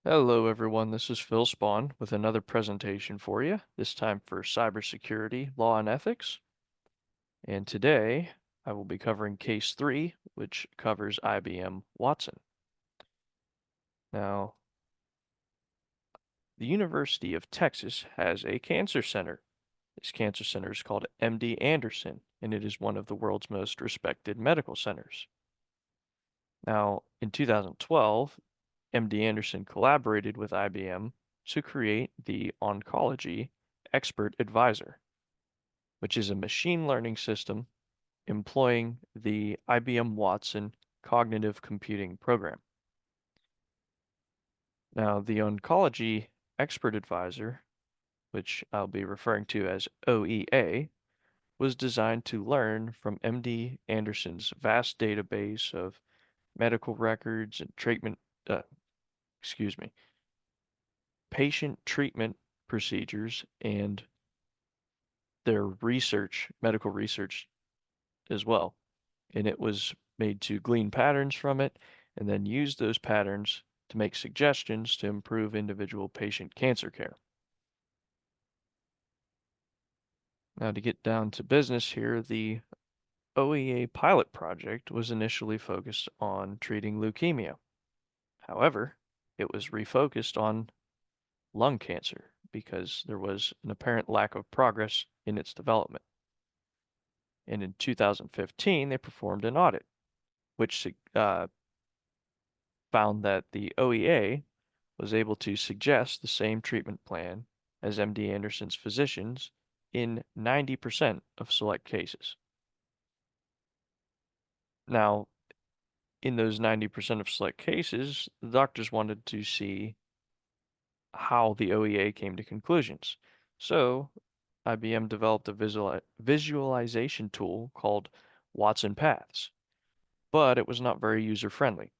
Hello everyone, this is Phil Spawn with another presentation for you, this time for cybersecurity, law, and ethics. And today I will be covering case 3, which covers IBM Watson. Now, the University of Texas has a cancer center. This cancer center is called MD Anderson, and it is one of the world's most respected medical centers. Now, in 2012, MD Anderson collaborated with IBM to create the Oncology Expert Advisor, which is a machine learning system employing the IBM Watson cognitive computing program. Now, the Oncology Expert Advisor, which I'll be referring to as OEA, was designed to learn from MD Anderson's vast database of medical records and uh, excuse me, patient treatment procedures and their medical research as well. And it was made to glean patterns from it and then use those patterns to make suggestions to improve individual patient cancer care. Now, to get down to business here, the OEA pilot project was initially focused on treating leukemia. However, it was refocused on lung cancer because there was an apparent lack of progress in its development. And in 2015, they performed an audit, which found that the OEA was able to suggest the same treatment plan as MD Anderson's physicians in 90% of select cases. Now, in those 90% of select cases, the doctors wanted to see how the OEA came to conclusions. So, IBM developed a visualization tool called Watson Paths, but it was not very user-friendly.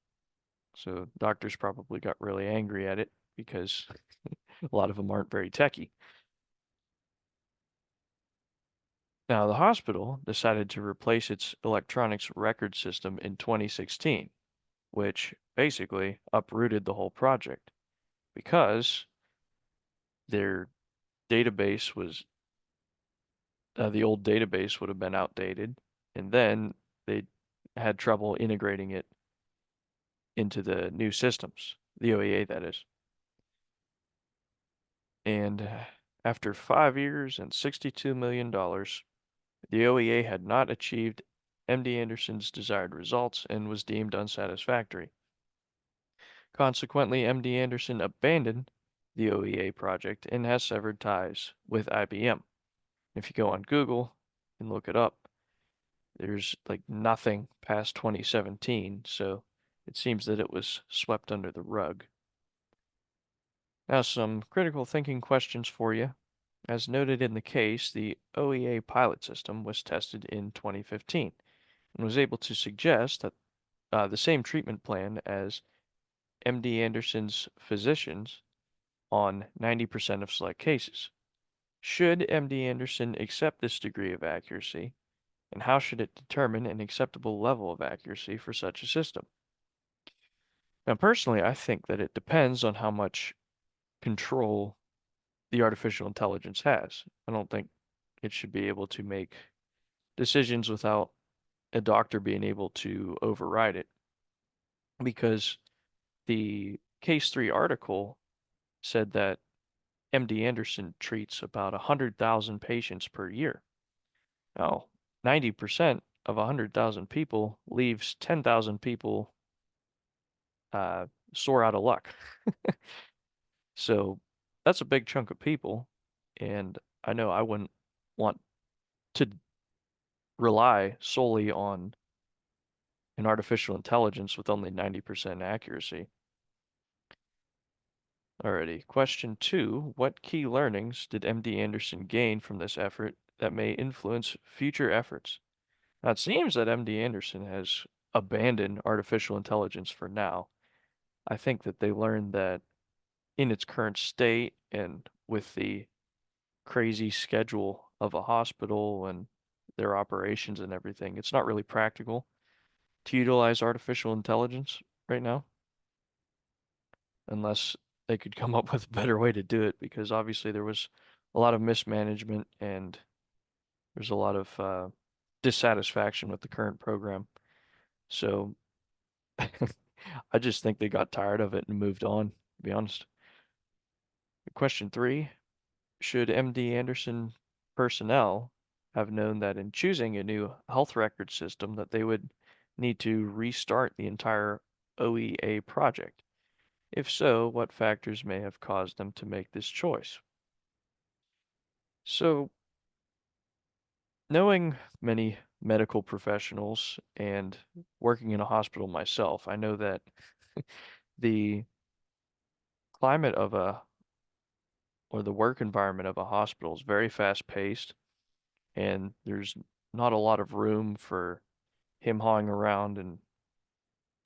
So doctors probably got really angry at it because a lot of them aren't very techy. Now, the hospital decided to replace its electronics record system in 2016, which basically uprooted the whole project because their database was, the old database would have been outdated, and then they had trouble integrating it into the new systems, the OEA that is. And after 5 years and $62 million, the OEA had not achieved MD Anderson's desired results and was deemed unsatisfactory. Consequently, MD Anderson abandoned the OEA project and has severed ties with IBM. If you go on Google and look it up, there's like nothing past 2017, so it seems that it was swept under the rug. Now, some critical thinking questions for you. As noted in the case, the OEA pilot system was tested in 2015 and was able to suggest that the same treatment plan as MD Anderson's physicians on 90% of select cases. Should MD Anderson accept this degree of accuracy, and how should it determine an acceptable level of accuracy for such a system? Now, personally, I think that it depends on how much control the artificial intelligence has. I don't think it should be able to make decisions without a doctor being able to override it because the case 3 article said that MD Anderson treats about 100,000 patients per year. Now, 90% of 100,000 people leaves 10,000 people sore out of luck. So that's a big chunk of people, and I know I wouldn't want to rely solely on an artificial intelligence with only 90% accuracy. Alrighty, question 2. What key learnings did MD Anderson gain from this effort that may influence future efforts? Now, it seems that MD Anderson has abandoned artificial intelligence for now. I think that they learned that in its current state and with the crazy schedule of a hospital and their operations and everything, it's not really practical to utilize artificial intelligence right now, unless they could come up with a better way to do it because obviously there was a lot of mismanagement and there's a lot of dissatisfaction with the current program. So I just think they got tired of it and moved on, to be honest. Question three, should MD Anderson personnel have known that in choosing a new health record system that they would need to restart the entire OEA project? If so, what factors may have caused them to make this choice? So, knowing many medical professionals and working in a hospital myself, I know that the climate of a or the work environment of a hospital is very fast paced and there's not a lot of room for him hawing around and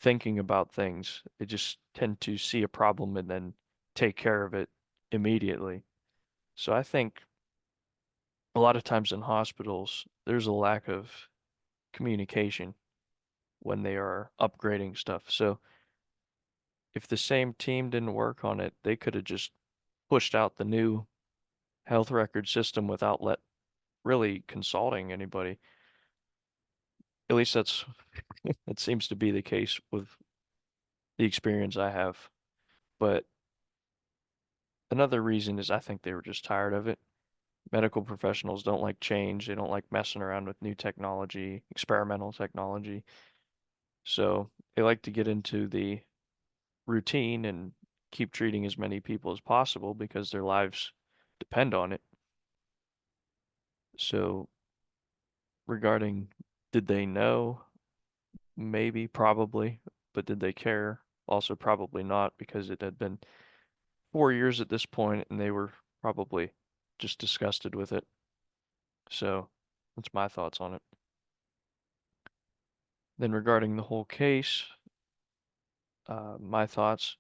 thinking about things. They just tend to see a problem and then take care of it immediately. So I think a lot of times in hospitals, there's a lack of communication when they are upgrading stuff. So if the same team didn't work on it, they could have just pushed out the new health record system without let really consulting anybody. At least that seems to be the case with the experience I have. But another reason is I think they were just tired of it. Medical professionals don't like change. They don't like messing around with new technology, experimental technology. So they like to get into the routine and keep treating as many people as possible because their lives depend on it. So regarding did they know? Maybe, probably, but did they care? Also probably not because it had been 4 years at this point and they were probably just disgusted with it. So that's my thoughts on it. Then regarding the whole case, my thoughts,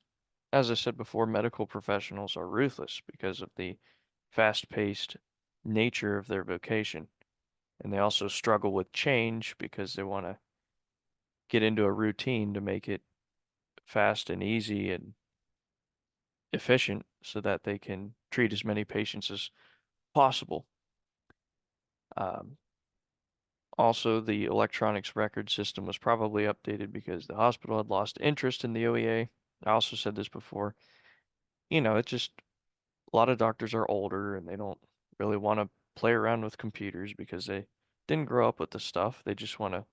as I said before, medical professionals are ruthless because of the fast-paced nature of their vocation. And they also struggle with change because they want to get into a routine to make it fast and easy and efficient so that they can treat as many patients as possible. Um, Also, the electronics record system was probably updated because the hospital had lost interest in the OEA. I also said this before. It's just a lot of doctors are older and they don't really want to play around with computers because they didn't grow up with the stuff. They just want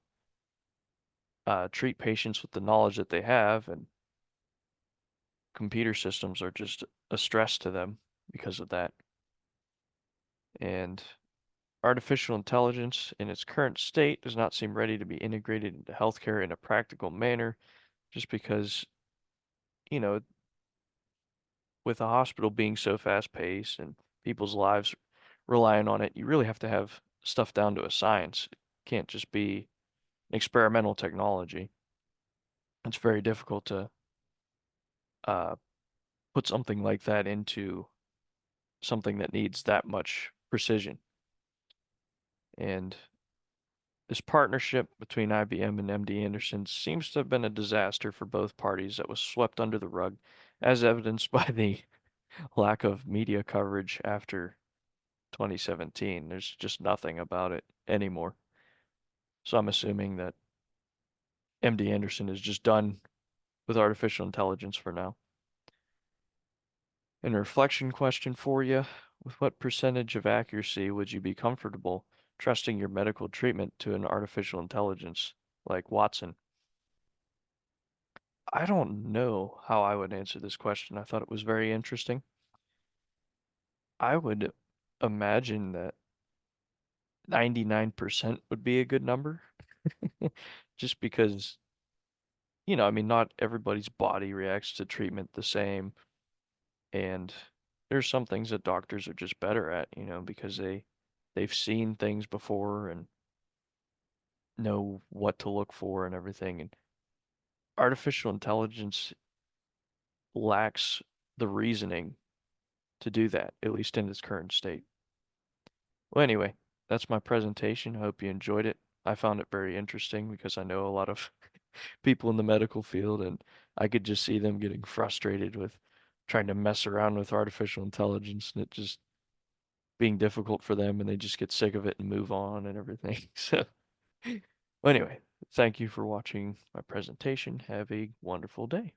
to treat patients with the knowledge that they have, and computer systems are just a stress to them because of that. And artificial intelligence in its current state does not seem ready to be integrated into healthcare in a practical manner, just because, you know, with a hospital being so fast paced and people's lives relying on it, you really have to have stuff down to a science. It can't just be experimental technology. It's very difficult to uh, put something like that into something that needs that much precision. And this partnership between IBM and MD Anderson seems to have been a disaster for both parties that was swept under the rug, as evidenced by the lack of media coverage after 2017. There's just nothing about it anymore. So I'm assuming that MD Anderson is just done with artificial intelligence for now. And a reflection question for you. With what percentage of accuracy would you be comfortable trusting your medical treatment to an artificial intelligence like Watson? I don't know how I would answer this question. I thought it was very interesting. I would imagine that 99% would be a good number. Just because, I mean, not everybody's body reacts to treatment the same. And there's some things that doctors are just better at, because they've seen things before and know what to look for and everything. And artificial intelligence lacks the reasoning to do that, at least in its current state. Well, anyway, that's my presentation. I hope you enjoyed it. I found it very interesting because I know a lot of people in the medical field and I could just see them getting frustrated with trying to mess around with artificial intelligence and it just being difficult for them and they just get sick of it and move on and everything. So, well, anyway, thank you for watching my presentation. Have a wonderful day.